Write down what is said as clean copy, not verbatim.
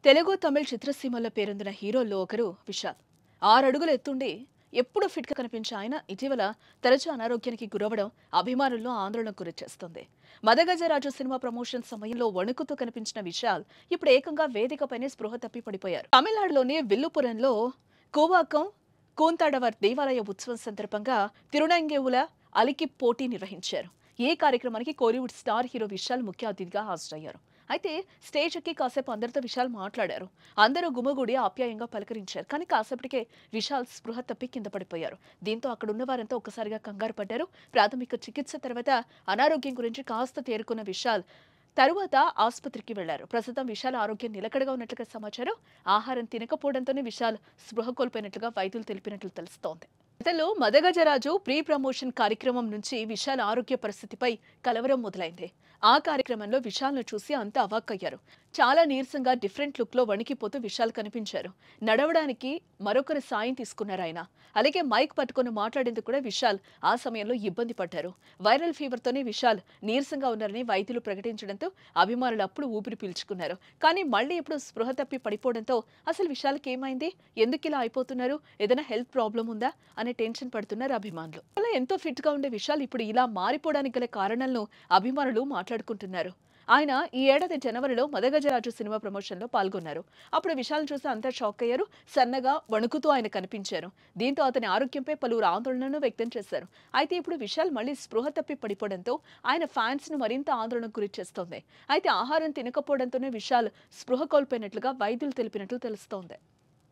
తెలుగు తమిళ చిత్రసీమల్లో పేరొందిన హీరోల్లో ఒకరు విశాల్. 6 అడుగుల ఎత్తుండి ఎప్పుడూ ఫిట్‌గా కనిపించే ఆయన ఇటీవల తరచూ అనారోగ్యానికి గురవ్వడం అభిమానులను ఆందోళనకు గురిచేస్తోంది. 'మదగజరాజు' సినిమా ప్రమోషన్ సమయంలో వణుకుతూ కనిపించిన విశాల్ ఇప్పుడు ఏకంగా వేదికపైనే స్పృహ తప్పి పడిపోయారు. తమిళనాడులోని విల్లుపురంలో కూవాకం కూంతాడవర్ దేవాలయ ఉత్సవం సందర్భంగా తిరునంగేవుల అలికి పోటీ నిర్వహించారు. ఈ కార్యక్రమానికి కోలీవుడ్ స్టార్ హీరో విశాల్ ముఖ్య అతిథిగా హాజరయ్యారు. అయితే స్టేజ్ ఎక్కి కాసేపు అందరితో విశాల్ మాట్లాడారు. అందరూ గుమిగూడి ఆప్యాయంగా పలకరించారు. కానీ కాసేపటికే విశాల్ స్పృహ తప్పి కింద పడిపోయారు. దీంతో అక్కడున్న వారంతా ఒక్కసారిగా కంగారు పడ్డారు. ప్రాథమిక చికిత్స తర్వాత అనారోగ్యం గురించి కాస్త తేరుకున్న విశాల్ తరువాత ఆసుపత్రికి వెళ్లారు. ప్రస్తుతం విశాల్ ఆరోగ్యం నిలకడగా ఉన్నట్లుగా సమాచారం. ఆహారం తినకపోవడంతోనే విశాల్ స్పృహ కోల్పోయినట్లుగా వైద్యులు తెలిపినట్లు తెలుస్తోంది. గతంలో మదగజరాజు ప్రీ ప్రమోషన్ కార్యక్రమం నుంచి విశాల్ ఆరోగ్య పరిస్థితిపై కలవరం మొదలైంది. ఆ కార్యక్రమంలో విశాల్ను చూసి అంతా అవాక్కయ్యారు. చాలా నీరసంగా డిఫరెంట్ లుక్లో వణికిపోతూ విశాల్ కనిపించారు. నడవడానికి మరొకరి సాయం తీసుకున్నారు ఆయన. అలాగే మైక్ పట్టుకుని మాట్లాడేందుకు కూడా విశాల్ ఆ సమయంలో ఇబ్బంది పడ్డారు. వైరల్ ఫీవర్తోనే విశాల్ నీరసంగా ఉన్నారని వైద్యులు ప్రకటించడంతో అభిమానులు అప్పుడు ఊపిరి పీల్చుకున్నారు. కానీ మళ్ళీ ఇప్పుడు స్పృహ తప్పి పడిపోవడంతో అసలు విశాల్కి ఏమైంది, ఎందుకు ఇలా అయిపోతున్నారు, ఏదైనా హెల్త్ ప్రాబ్లం ఉందా అనే టెన్షన్ పడుతున్నారు అభిమానులు. అలా ఎంతో ఫిట్ గా ఉండే విశాల్ ఇప్పుడు ఇలా మారిపోవడానికి గల కారణాలను అభిమానులు మాట్లాడుకుంటున్నారు. ఆయన ఈ ఏడాది జనవరిలో మదగజరాజు సినిమా ప్రమోషన్ లో పాల్గొన్నారు. అప్పుడు విశాల్ చూసి అంతా షాక్ అయ్యారు. సన్నగా వణుకుతూ ఆయన కనిపించారు. దీంతో అతని ఆరోగ్యంపై పలువురు ఆందోళనను వ్యక్తం చేశారు. అయితే ఇప్పుడు విశాల్ మళ్ళీ స్పృహ తప్పి పడిపోవడంతో ఆయన ఫ్యాన్స్ ను మరింత ఆందోళనకు గురి చేస్తోంది. అయితే ఆహారం తినకపోవడంతోనే విశాల్ స్పృహ కోల్పోయినట్లుగా వైద్యులు తెలిపినట్లు తెలుస్తోంది.